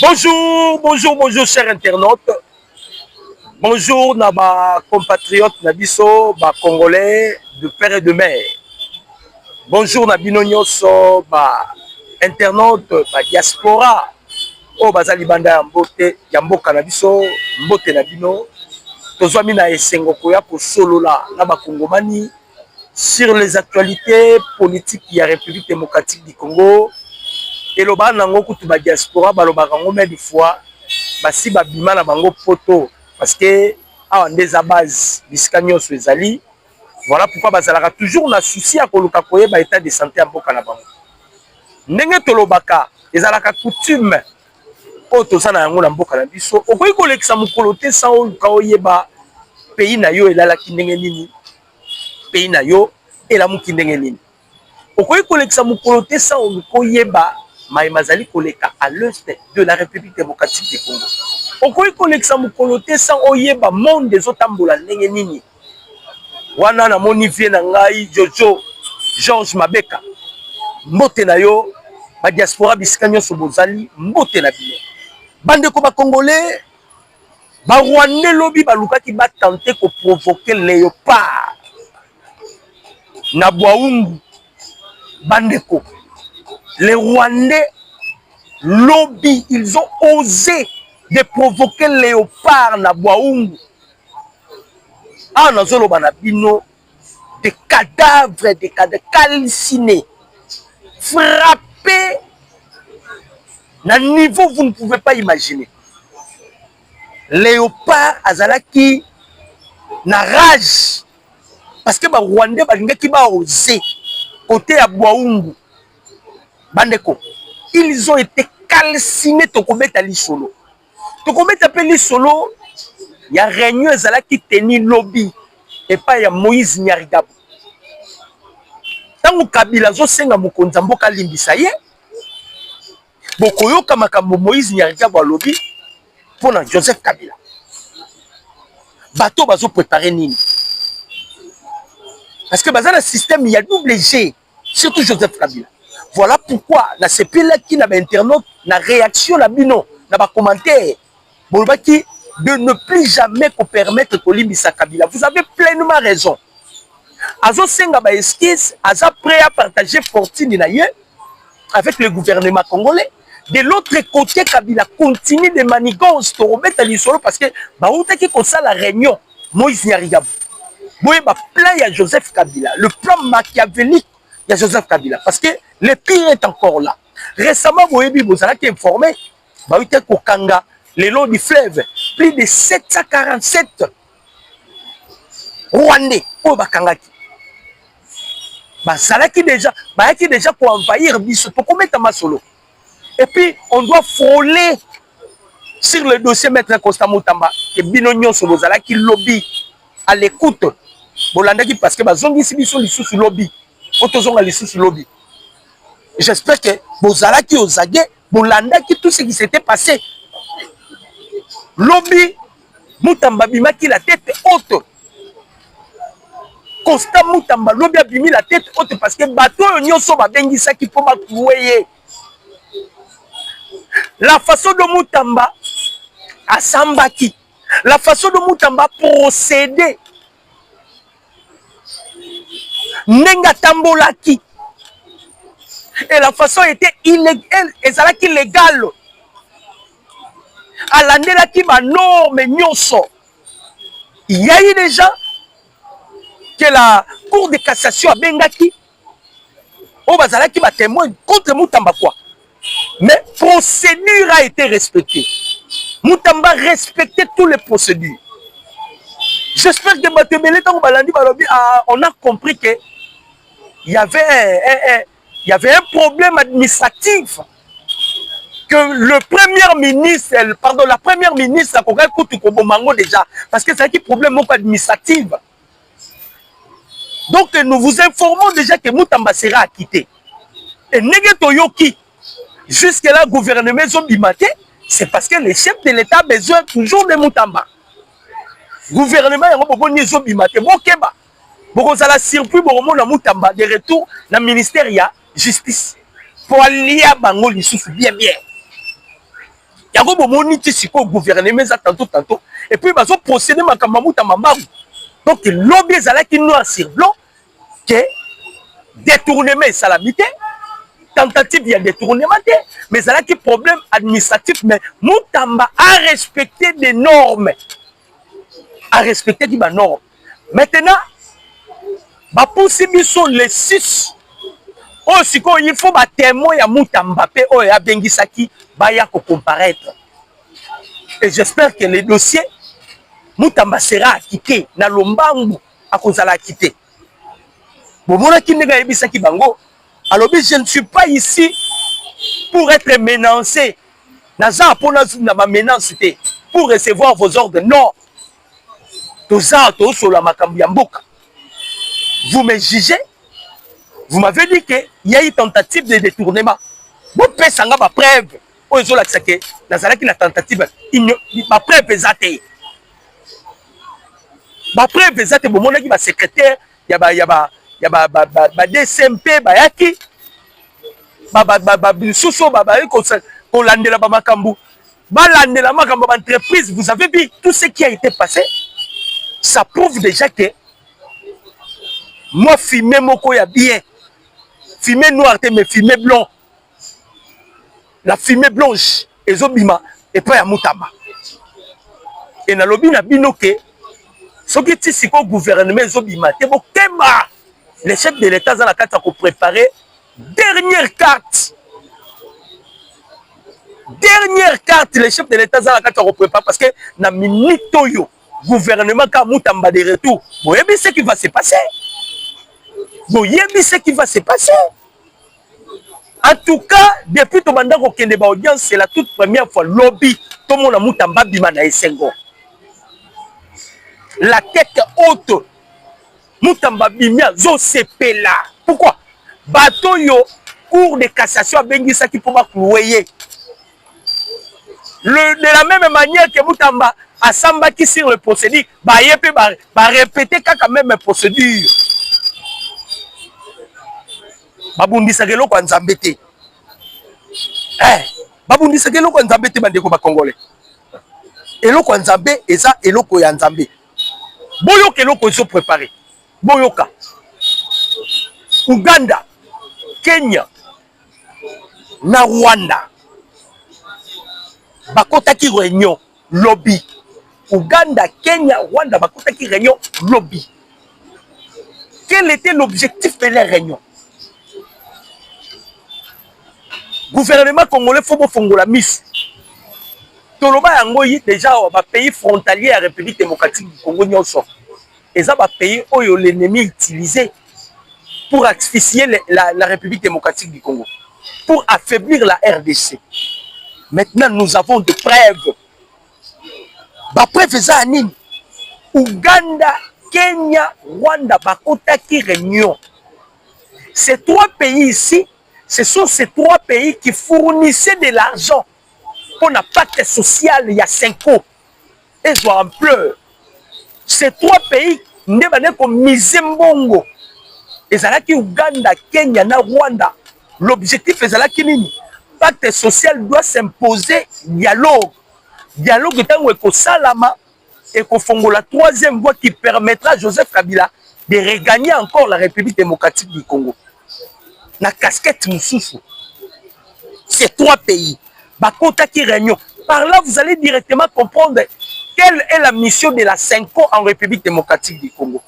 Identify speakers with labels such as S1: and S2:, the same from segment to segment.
S1: Bonjour, bonjour, bonjour, chers internautes. Bonjour, nos compatriotes, Nabiso, Congolais de père et de mère. Bonjour, Nabino Nyoso, internautes, diaspora. Oh, bazali banda ya mbote, ya mboka Nabiso, mbote Nabino. Tozwami na esengo koya ko solola na bakongomani sur les actualités politiques de la République démocratique du Congo. Et le bas nango kutu ba diaspora balobaka ngo mais des fois basi babima na bango photo parce que awa ndeza base bisika nyonso ezali. Voilà pourquoi bazalaka toujours na souci ya koluka koyeba état de santé ya mboka na bango. Ndenge tolobaka ezalaka coutume oyo toza na yango na mboka na biso, okoki kolekisa mokolo te sans oluka oyeba pays na yo elalaki ndenge nini, pays na yo elamuki ndenge nini. Okoki kolekisa mokolo te sans oluka oyeba Maïmazali koleka à l'est de la République démocratique du Congo. Okoki kolekisa mokolo te sans oyeba monde des otambola ndenge nini. Wana na moni vie na ngai Jojo Georges Mabeka. Mbote na yo ba diaspora bisika nyonso bozali mbote na bino. Bandeko ba Congolais ba Rwandais lobi balukaki ba tenter ko provoquer léopard na Bwaungu. Bandeko, les Rwandais lobby, ils ont osé de provoquer léopard na Bwaungu. Ah, nazolo banabino, des cadavres calcinés, frappés na niveau vous ne pouvez pas imaginer. Léopard azalaki na rage parce que ba Rwandais balingaki ba osé côté à Bwaungu. Bandeko, ils ont été calcinés tokobeta li solo. Tokobeta pe li solo, ya réunion ezalaki teni lobby et pas ya Moïse Nyarigabo. Tango Kabila zo senga mokonza mboka limbisa ye, bokoyoka makambo Moïse Nyarigabo lobby pona Joseph Kabila. Bato bazo préparer nini? Parce que bazana système il y a double G, surtout Joseph Kabila. Voilà pourquoi la CPL qui n'a pas internaute, la réaction la bino, n'a pas commentaire, de ne plus jamais permettre Kolimbisa Kabila. Vous avez pleinement raison. Azo senga ba esquisse, aza prêt à partager fortune avec le gouvernement congolais. De l'autre côté, Kabila continue de manigancer pour remettre l'isolo parce que baouta qui comme ça la réunion, Moïse Nyarigabo. Boye ba plan ya Joseph Kabila, le plan machiavélique de Joseph Kabila, parce que le pire est encore là. Récemment, Boyebi Bozala qui est informé, Baouite Kokanga, le long du fleuve, plus de 747 Rwandais, au Bakangaki. Basalaki déjà, Bayaki déjà pour envahir Biso, pour commettre ma solo. Et puis, on doit frôler sur le dossier Maître Constant Moutamba, que Binonio Sobozala qui lobby à l'écoute. Bolandaki parce que Bazongi Sibiso sous lobby. Lobby. J'espère que Bozala qui osagé, Bolanda qui tout ce qui s'était passé. Lobby, Moutamba bima qui la tête haute. Constant Moutamba, lobby a bimi la tête haute parce que bateau nyonso ba bengi ça qui peut m'accouer. La façon de Moutamba à Sambaki, la façon de Moutamba procéder. Nenga tambolaki. Et la façon était illégale, et ça qui illégale. À l'année là qui va norme nyonso. Il y a eu déjà que la Cour de cassation a bengaki. Oh bazala qui va témoin contre Moutamba quoi. Mais procédure a été respectée. Moutamba respectait toutes les procédures. J'espère que on a compris que il y avait un problème administratif que le premier ministre, pardon, la première ministre a déjà parce que c'est un problème administratif. Donc nous vous informons déjà que Moutamba sera acquitté. Et Negetoyoki, jusque-là, le gouvernement Zombimaté, c'est parce que les chefs de l'État ont besoin toujours de Moutamba. Gouvernement y a Zombimaté, Bokeba. Beaucoup à surpris pour la Moutamba de retour dans le ministère de la justice pour allier à Bango sous bien. yango bomoni ti siko gouvernement za tantôt et puis bazo procéder makambo muta mambaru. Donc lobby ezalaki noir sur blanc que détournement et salamité, tentative de détournement, mais ça a qui problème administratif, mais Moutamba a respecté des normes. A respecté des normes. Maintenant, sont les 6. Oh, il faut un témoin à Moutamba, oh, à Bengisaki, Baya pour comparaître. Et j'espère que le dossier, Moutamba sera acquitté, na lombangu, à cause de l'acquitté. Alors, je ne suis pas ici pour être menacé. Pour recevoir vos ordres. Non. Vous me jugez. Vous m'avez dit qu'il y a eu tentative de détournement. Vous pouvez savoir ma preuve. Vous avez dit que la tentative. Ma preuve est zatée. Ma preuve est zatée. Vous m'avez dit que ma secrétaire, il y a DCMP bayaki suso ko landela ba makambu ba landela makambu ba entreprise. Vous avez vu tout ce qui a été passé, ça prouve déjà que moi fumé moko ya bien fumé noir mais fumé blanc, la fumée blanche ezobima et pas ya Moutamba et na lobi na bino ke soki ti siko gouvernement ezobima te bokema. Les chefs de l'État dans la carte pour préparer dernière carte. Dernière carte, les chefs de l'État dans la carte pour préparer parce que na minito yo gouvernement ka Moutamba de retour. Vous voyez ce qui va se passer. Vous voyez ce qui va se passer. En tout cas, depuis ton mandat au Kende ba audience, c'est la toute première fois lobby tout le monde a Moutamba bima na Esengo. La tête haute. Moutamba bimia zo sepela. Pourquoi? Bateau yo cour de cassation a bengisa qui pour clouer. De la même manière que Moutamba a samba qui sur le procédure, ba yepé ba répéter quand même procédure. Babundi sagelo kwa nzambete. Babundi sagelo kwa nzambete bandeko ba congolais. Eloko nzambe eza eloko ya nzambe. Boyo keloko zo préparer. Boyoka, Uganda, Kenya, na Rwanda, bakotaki réunion lobby. Uganda, Kenya, Rwanda, bakotaki réunion lobby. Quel était l'objectif de la réunion? Gouvernement congolais faut fongola miss. Toloba yangoyi déjà ba pays frontalier à République démocratique du Congo nyonso. Et ça va payer où l'ennemi utilisé pour asphyxier la République démocratique du Congo, pour affaiblir la RDC. Maintenant, nous avons des preuves. Bah, preuve ça anime. Ouganda, Kenya, Rwanda, bakotaki réunion. Ces trois pays ici, ce sont ces trois pays qui fournissaient de l'argent pour la pacte social il y a 5 ans. Et ils en pleurent. Ces trois pays, ne sont pas misé mbongo. Ezalaki Uganda, Kenya, na Rwanda. L'objectif ezalaki nini? Pacte social doit s'imposer dialogue. Dialogue est un ko salama et ko fongo la troisième voie qui permettra à Joseph Kabila de regagner encore la République démocratique du Congo. Na casquette moussoufou. Ces trois pays. Bakota qui réunion. Par là, vous allez directement comprendre quelle est la mission de la CENCO en République démocratique du Congo.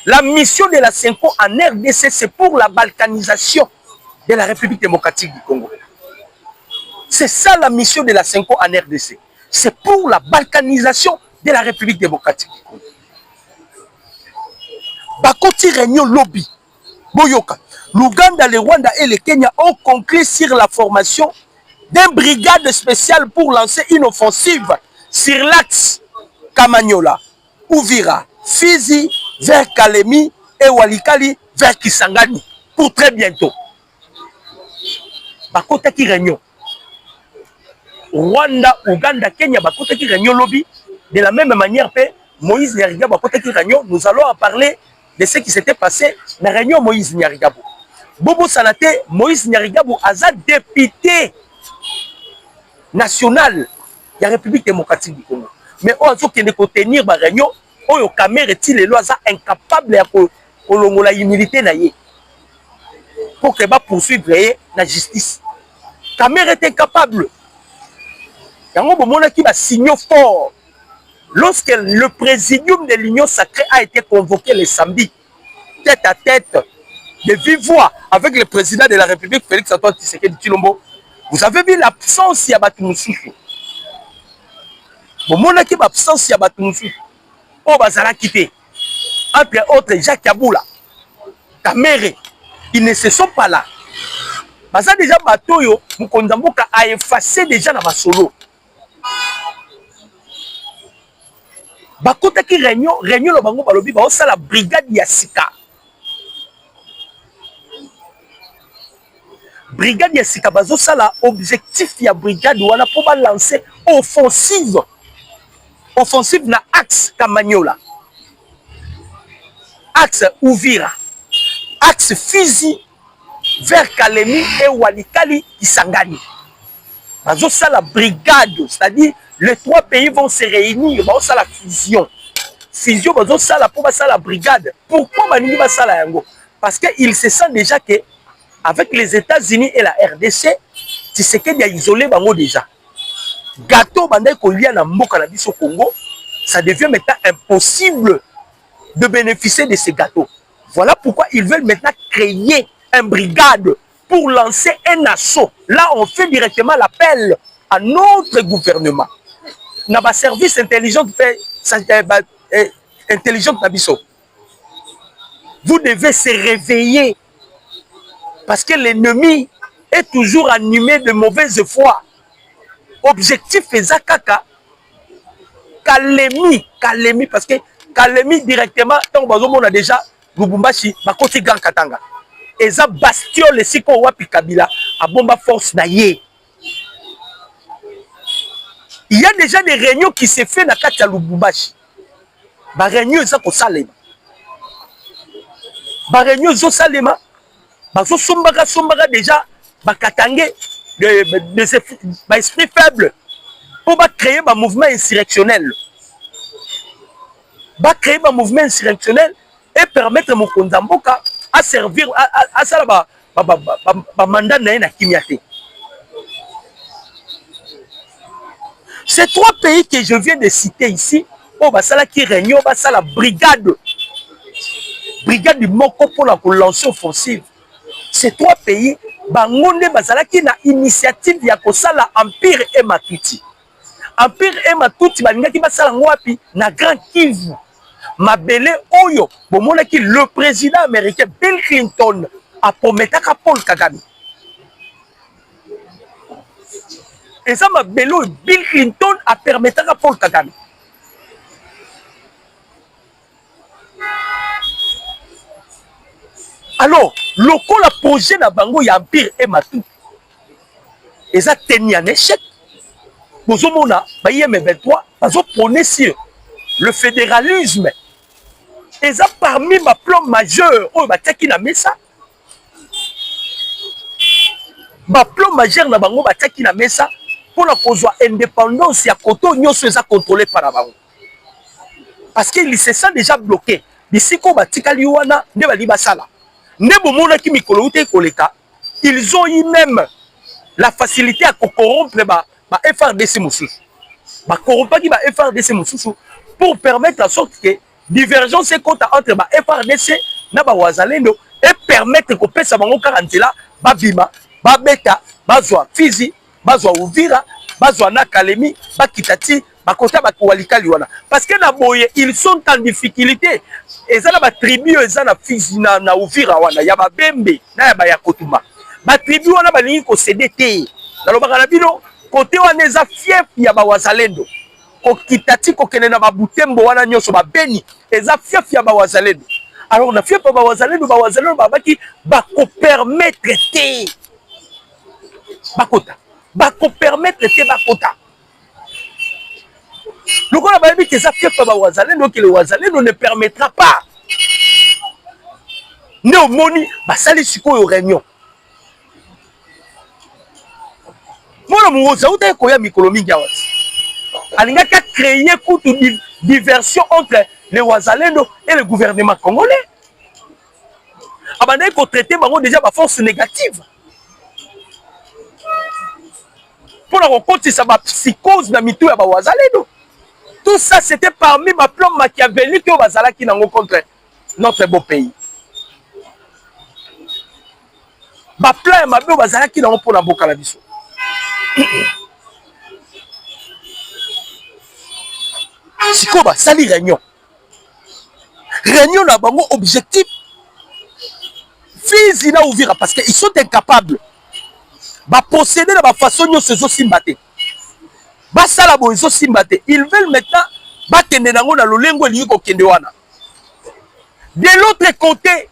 S1: La mission de la CENCO en RDC, c'est pour la balkanisation de la République démocratique du Congo. C'est ça la mission de la CENCO en RDC. C'est pour la balkanisation de la République démocratique du Congo. Bakoti réunion lobby. Boyoka. L'Ouganda, le Rwanda et le Kenya ont conclu sur la formation d'une brigade spéciale pour lancer une offensive sur l'axe Kamanyola, Uvira, Fizi, vers Kalemi et Walikali vers Kisangani. Pour très bientôt. Bakota qui réunion. Rwanda, Ouganda, Kenya, bakota qui réunion lobby. De la même manière, Moïse Nyarigabo, bakota qui réunion. Nous allons en parler de ce qui s'était passé dans la réunion Moïse Nyarigabo. Bobo Sanate, Moïse Nyarigabo, Aza député national ya République démocratique du Congo. Mais on a qui ne tenir ma réunion, on a caméra est les lois incapable à kolongola humilité na ye. Pour que ba poursuivre la justice. Caméra est incapable. Yango bomona qui va signer fort. Lorsque le présidium de l'Union sacrée a été convoqué le samedi, tête à tête, de vive voix, avec le président de la République, Félix Antoine Tshisekedi Tshilombo, vous avez vu l'absence de Batumoussou. Bon, mon équipe absence de Batumoussou. Oh, Bazala quitté. Entre autres, Jacques Yaboula, Kamere, ils ne se sont pas là. Baza déjà Batoyo, Mukondamboka a effacé déjà dans ma solo. Bakota qui réunion le bango balobi, ba osa la brigade Yassika. Brigade Yassika bazo sala objectif ya brigade wana pour ba lancer offensive na axe Kamanyola, axe Uvira, axe Fizi vers Kalemi et Walikali Kisangani. Bazo sala brigade, c'est-à-dire les trois pays vont se réunir, bazo sala fusion. Fusion bazo sala pour ba sala brigade. Pourquoi baningi ba sala yango? Parce que il se sent déjà que avec les États-Unis et la RDC, Tshisekedi a isolé bango déjà. Gâteau bandai kolia na mboka na biso Congo, ça devient maintenant impossible de bénéficier de ces gâteaux. Voilà pourquoi ils veulent maintenant créer une brigade pour lancer un assaut. Là, on fait directement l'appel à notre gouvernement. N'a pas service intelligent fait intelligent na biso. Vous devez se réveiller. Parce que l'ennemi est toujours animé de mauvaise foi. Objectif est kaka Kalemi, parce que Kalemi directement, tant on a déjà Lubumbashi, Bakoti Grand Katanga. Et ça bastion le siko wapi Kabila à bomba force naïe. Il y a déjà des réunions qui se fait dans Katia Lubumbashi. Ba réunion ça ko salema. Ba réunion zo salema. Bazo sombaka déjà bakatangé de esprit faible pour créer un mouvement insurrectionnel. Créer un mouvement insurrectionnel et permettre mon Kondamboka à servir à ça mandat na Kimiate. Ces trois pays que je viens de citer ici, basala qui réunion, basala brigade du Moko pour la lancer offensive. Ces trois pays, bangonde bazalaki na initiative ya kosala Empire et Matuti. Empire et Matuti balingaki basala ngwapi na Grand Kivu. Mabele oyo bomonaki le président américain Bill Clinton a prometaka Paul Kagame. Et ça mabele oyo Bill Clinton a permetaka Paul Kagame. Alors, lokola projet na bango ya Empire et Matuti. Et ça tenu en échec. Bozomona, ba IM23, bazo prôner sur le fédéralisme. Et ça parmi ma plan majeur, oh ba taki na mesa. Ma plan majeur na bango ba taki na mesa pour la kozwa indépendance ya koto nyoso eza contrôlé par la bango. Parce qu'il se sent déjà bloqué. D'ici ko ba tikali wana nde ba liba sala. Ils ont eu même la facilité à corrompre les FRDC Moussou. Pour permettre en sorte que divergence est entre les FRDC et Wazalendo et permettre que les gens qui Babima, Babeta, Bazwa Fizi, Bazwa Uvira, Bazwa Nakalemi, Bakitati, Bakota Bakualikali wana. Parce que ils sont en difficulté. Et ça la tribu eza na Fizi na Uvira wana ya Babembe na ya Bayakotuma. Ba tribu wana balingi ko CDT. Na lobaka na bino côté wana eza fief ya Bawazalendo. Ko kitati ko kene na Babutembo wana nyoso Babeni eza fief ya Bawazalendo. Alors na fief ya Bawazalendo babaki bako permettre te. Bakota. Bako permettre te bakota. Le gars a dit que ça fait pas Wazalendo, que le Wazalendo ne permettra pas. Néomoni, bah ça les suko au réunion. Moi, mon Wazalendo, koya mikolomi gawat. Alingaka créer une diversion entre les Wazalendo et le gouvernement congolais. Abandonné qu'on traitait déjà ma force négative. Pour la rencontre, ça va psychose na mitou ya ba Wazalendo. Tout ça, c'était parmi ma plan machiavélique au Wazala qui n'a contre notre beau pays. Ma plan et ma beau Wazala qui n'a pour la boca la biso. Sikoba, sali réunion. Réunion n'a pas mon objectif. Fils, il a ouvert parce qu'ils sont incapables. Ba procéder de la façon dont ces aussi battent. Ba salabo ils aussi battent. Ils veulent maintenant battre nango na lolengo liyo kendewana. De l'autre côté,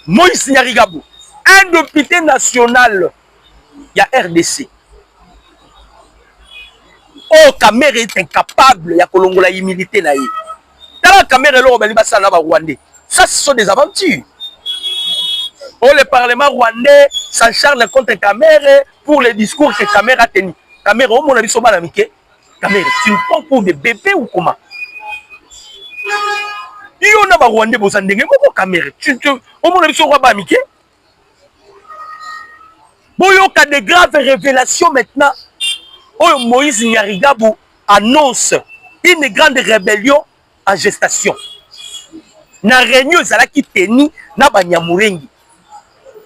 S1: Moïse Nyarigabou, un député national, il y a RDC. Oh, Kamere est incapable, il y a Kolongola humilité na yi. Dans la Kamere là, on va dire ça là Rwandais. Ça, ce sont des aventures. Oh, le Parlement rwandais s'acharne contre Kamere pour les discours que Kamere a tenus. Kamere, oh mon ami, Soba Namike. Kamere, tu me prends pour des bébés ou comment? Il y a un Rwandais qui s'en est Kamere. Oh mon ami, Soba Namike. Bon, il y a des graves révélations maintenant. Oh, Moïse Nyarigabou annonce une grande rébellion en gestation. Na réunion, ça qui tenu na Banyamurengi.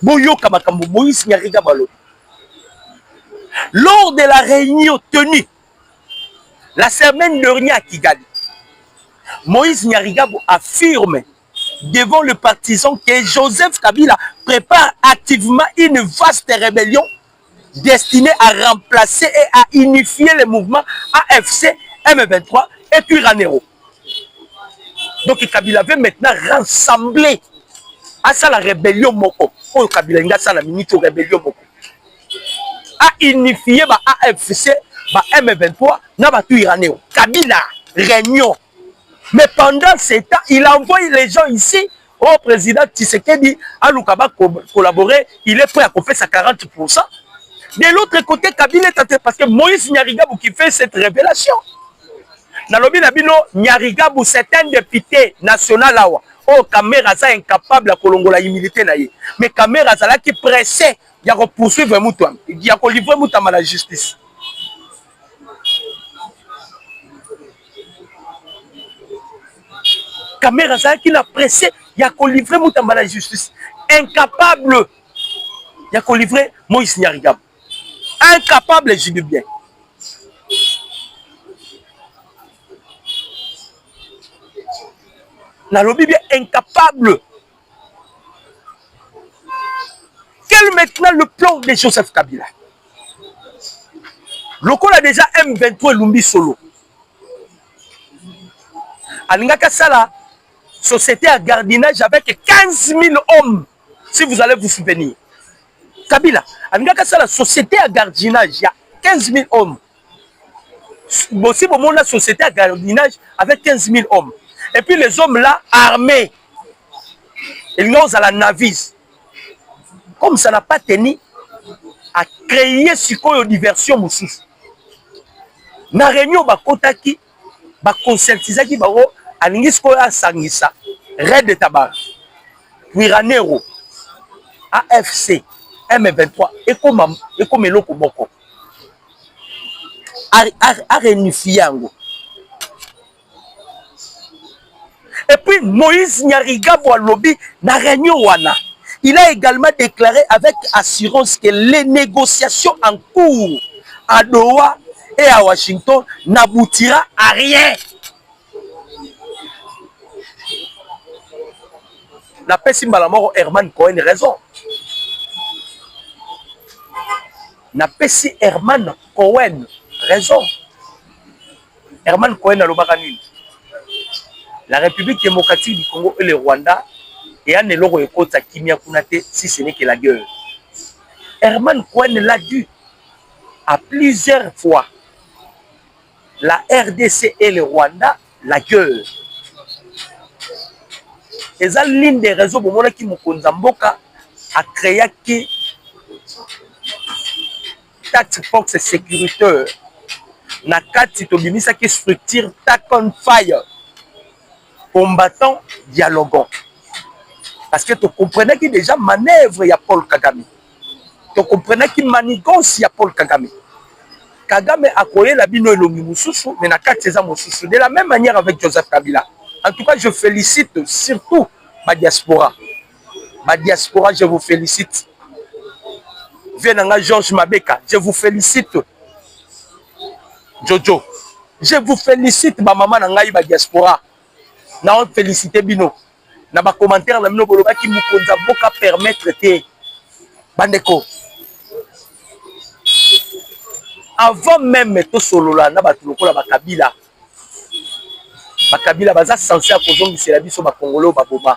S1: Boyoka makambo Moïse Nyarigabou. Lors de la réunion tenue la semaine dernière à Kigali, Moïse Nyarigabou affirme devant le partisan que Joseph Kabila prépare activement une vaste rébellion destinée à remplacer et à unifier les mouvements AFC, M23 et Turanero. Donc Kabila veut maintenant rassembler à ça la rébellion Moko. Oh Kabila nga ça la minute rébellion Moko. À unifier ba AFC, ba M23 na ba Turanero. Kabila réunion. Mais pendant ce temps, il envoie les gens ici au président Tshisekedi à Lukaba collaborer. Il est prêt à faire sa 40%. De l'autre côté, Kabila est atteint parce que Moïse Nyarigabou qui fait cette révélation. Nalobi Nabino, Nyarigabou, c'est un député national là. Oh, Kamera est incapable de kolongola humilité. Mais Kamera est là qui pressait. Il y a poursuivre Moutoum. Il y a livrer Moutoum à la justice. Kamera est là qui l'a pressé. Il y a livrer Moutoum à la justice. Incapable. Il y a livrer Moïse Nyarigabou. Incapable, je dis bien. Nalobi bien incapable. Quel est maintenant le plan de Joseph Kabila? Lokola déjà M23 Lumbi Solo. Alingaka Sala, société à gardinage avec 15 000 hommes, si vous allez vous souvenir. Kabila, Alingaka Sala, société à gardinage, il y a 15 000 hommes. Aussi, bon, on a société à gardinage avec 15 000 hommes. Et puis les hommes là, armés, ils ont à la navise. Comme ça n'a pas tenu à créer ce qu'on diversion moussous. Na réunion, ba kotaki, ba concertisaki, ba o, alingisko ya sangisa, Red de Tabac, Piranero, AFC, M23, et comme eloko moko. A réunifié yango. Et puis Moïse Nyarigabou Alobi na réunion wana. Il a également déclaré avec assurance que les négociations en cours à Doha et à Washington n'aboutira à rien. La paix Malamoro Herman Cohen raison. La paix Herman Cohen raison. Herman Cohen a l'Obaranine. La République démocratique du Congo et le Rwanda et un élo écoute à Kimia Kunate si ce n'est que la gueule. Herman Cohen l'a dit à plusieurs fois. La RDC et le Rwanda, la gueule. Et ça, l'une des raisons pour moi qui Moukonzamboka a créé qui tax force sécuritaire Nakati tobimisa qui structure Tac on Fire. Combattant, dialoguant. Parce que tu comprenais qu'il déjà manœuvre, il y a Paul Kagame. Tu comprenais qu'il manigance, il y a Paul Kagame. Kagame a collé la bino elongi mususu, mais nakati eza mususu. De la même manière avec Joseph Kabila. En tout cas, je félicite surtout ma diaspora. Ma diaspora, je vous félicite. Vienanga Georges Mabeka, je vous félicite. Jojo, je vous félicite, ma maman nangai ma diaspora. Na on félicité bino. Na ba commentaire na bino boloba ki mukonza boka permettre te. Bandeko. Avant même to solola na ba tulokola ba Kabila. Ba Kabila baza censé akozongisa biso ba Congolais ba boma.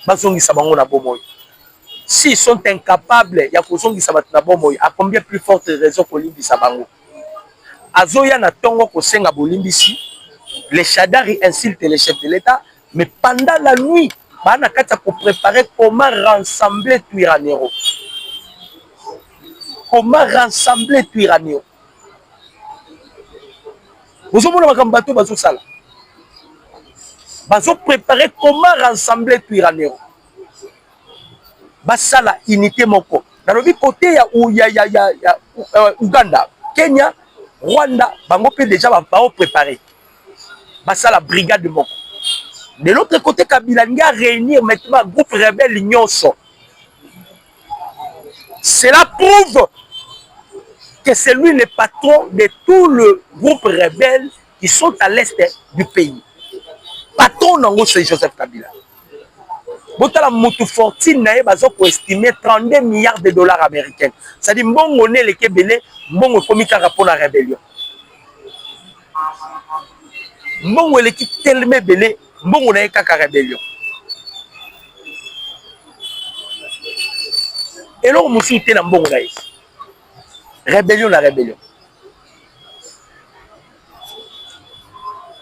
S1: Bazongisa bango na bomoy. S'ils sont incapables ya kozongisa bat na bomoy, à combien plus forte raison ko limbisa bango. Azoya na tongo ko senga bolimbisi. Les Chadari insultent les chefs de l'État, mais pendant la nuit, Banakata pour préparer comment rassembler Tuiranero. Comment rassembler Tuiranero. Vous avez vu bateau bazo sala. Bazo préparer comment rassembler Tuiranero. Basala unité moko. Dans le côté ya Uganda, Kenya, Rwanda, bango peut déjà va préparer. Bassa la brigade de Moko. De l'autre côté, Kabila a réunir maintenant un groupe rebelle Nyonso. Cela prouve que c'est lui le patron de tout le groupe rebelle qui sont à l'est du pays. Patron nango c'est Joseph Kabila. Botala mutu fortune nae bazo ko estimer 32 milliards de dollars américains. C'est-à-dire mbongo ne le kebele mbongo komika rapport la rébellion. Mbongo l'équipe tellement belé, mbongo na kaka rébellion. Et là, on s'est dit na mbongo na rébellion la rébellion.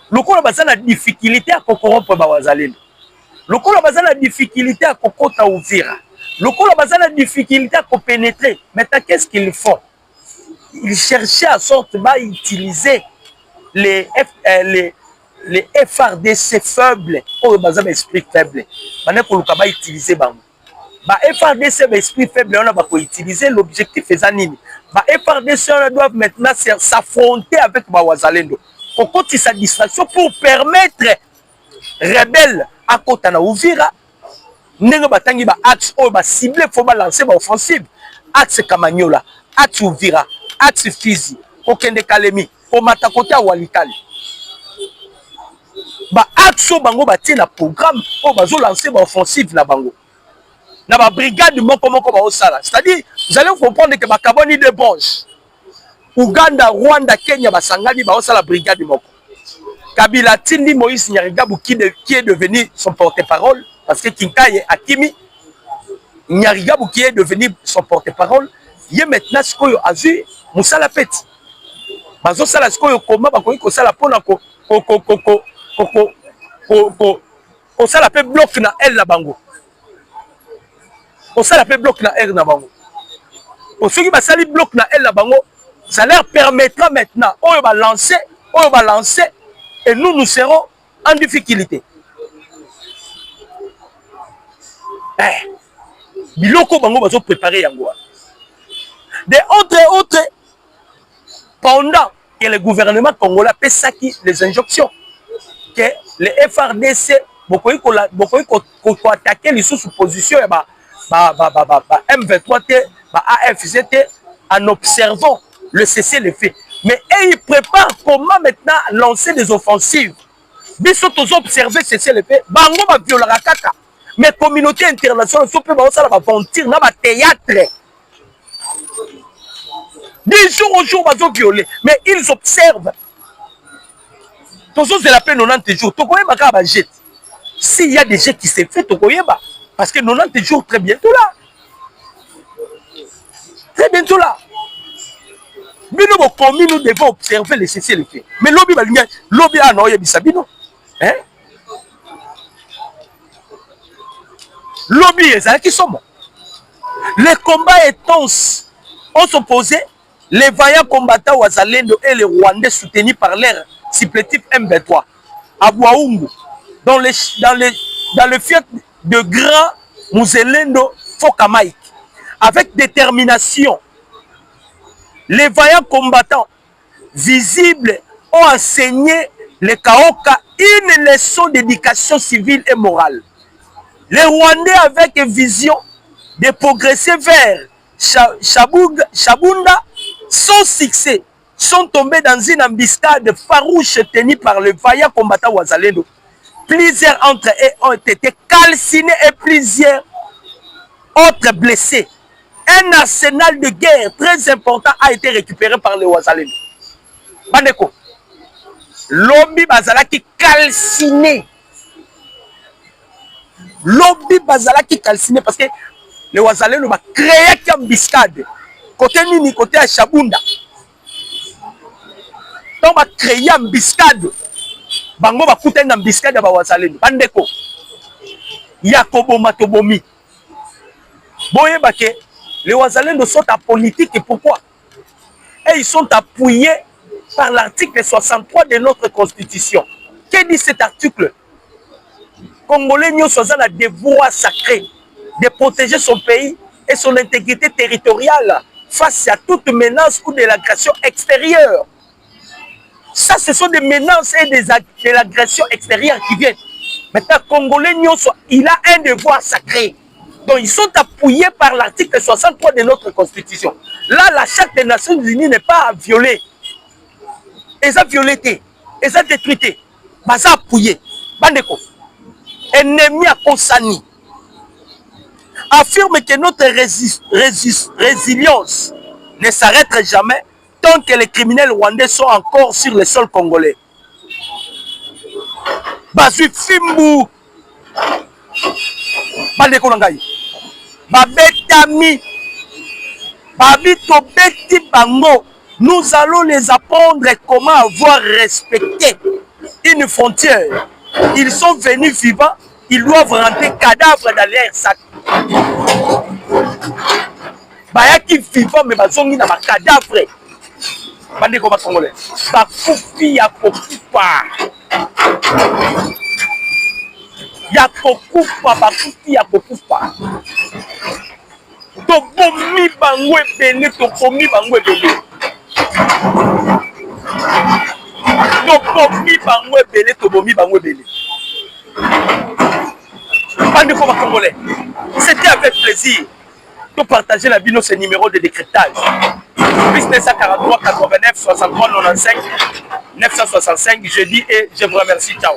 S1: Le coup la difficulté à corrompre Bawazalendo. Le coup la difficulté à kokota Uvira. Le coup la difficulté à pénétrer. Maintenant, qu'est-ce qu'ils font? Ils cherchaient à sorte de utiliser les FRDC faibles, ou les esprit faible. Maintenant, on va utiliser les FRDC esprit faible, on va utiliser l'objectif Zanini. Les FRDC doivent maintenant s'affronter avec Bawazalendo. Pour continuer sa distraction pour permettre rebelles à côté de Uvira, n'engo batangi ba axe ou ba ciblé, faut ba lancer ba offensive. Axe Kamanyola, axe Uvira, axe Fizi, Okende Kalemi, au Matakote à Walikali. Ba axe bango ba tie na programme ou ba zo lancer ba offensive na bango. Na ba brigade moko ba osala. C'est-à-dire, vous allez comprendre que ba Kaboni de Bonge, Uganda, Rwanda, Kenya ba sangani ba osala brigade moko. Kabila Tindi Moïse Nyarigabu qui est devenu son porte-parole, parce que Kinkaye Akimi, Nyarigabu qui est devenu son porte-parole, il est maintenant ce qu'on a vu, Moussa Lapet. Bazo sala ce qu'on a comment bakoyi ko sala pona ko sala pe bloc na elle na bango. On sala pe bloc na elle na bango. Au ceux qui va sali bloc na elle na bango, ça leur permettra maintenant on va lancer, et nous serons en difficulté. Biloko bango bazo préparer yango. De autres, pendant que le gouvernement congolais fait ça qui les injonctions, que les FRDC beaucoup attaquer les sous-positions et M23T, AFCT en observant le cessez-le-feu. Mais ils préparent comment maintenant lancer des offensives. Ils sont observés cessez-le-feu. Bango va violer la caca. Mais communauté internationale, si on peut ça va mentir dans le théâtre. 10 jours au jour, ils vont violer. Mais ils observent. Tous c'est la peine 90 jours. S'il y a des jets qui s'est fait, parce que 90 jours, très bientôt là. Très bientôt là. Mais nous devons observer les cessez-le-feu. Mais lobby a non, Bisabino. Hein? Lobby, c'est qui sont. Les combats intenses ont s'opposé. Les vaillants combattants Wazalendo et les Rwandais soutenus par leur supplétif M23 à Bouaoumou, dans le fief de Grand Mouzelendo Fokamaïk, avec détermination. Les vaillants combattants visibles ont enseigné les Kaoka une leçon d'éducation civile et morale. Les Rwandais, avec une vision de progresser vers Chabunda, sans succès, sont tombés dans une embuscade farouche tenue par les vaillants combattants Wazalendo. Plusieurs entre eux ont été calcinés et plusieurs autres blessés. Un arsenal de guerre très important a été récupéré par les Wazalendo. Bandeko, lobby bazalaki calciné. Lobby bazalaki calciné parce que les Wazalendo va créer une embuscade. Côté Nini, côté à Chabunda. Donc, on va créer une embuscade. Bango va coûter une embuscade à Wazalendo. Bandeko, Yakobo Matobomi. Boye Bake, les Wazalendo sont en politique et pourquoi? Et ils sont appuyés par l'article 63 de notre Constitution. Que dit cet article? Congolais n'y a le devoir sacré de protéger son pays et son intégrité territoriale face à toute menace ou de l'agression extérieure. Ça, ce sont des menaces et de l'agression extérieure qui viennent. Maintenant, Congolais, il a un devoir sacré. Donc, ils sont appuyés par l'article 63 de notre Constitution. Là, la Charte des Nations Unies n'est pas violée. Ils ont violé, ils ont détruit. Ils ont appuyé. Bandeko, ennemi à Konsani affirme que notre résilience ne s'arrête jamais tant que les criminels rwandais sont encore sur le sol congolais. Bazui Fimbu, Bandeko Nangai, Babetami, Babito Beti Bango, nous allons les apprendre comment avoir respecté une frontière. Ils sont venus vivants, ils doivent rentrer cadavres dans leur sac. Bayaki vivant, mais bazongi na cadavre. Bandeko ba Congolais. Bakufi ya kokufa. Ya kokufa, bakufi ya kokufa. Tobomi bango ebele, tobomi bango ebele. Tobomi bango ebele, tobomi bango ebele. Bandeko ba Congolais. C'était avec plaisir de partager la vie de ce numéro de décryptage. Plus 943 89 63 95 965. Je dis et je vous remercie. Ciao.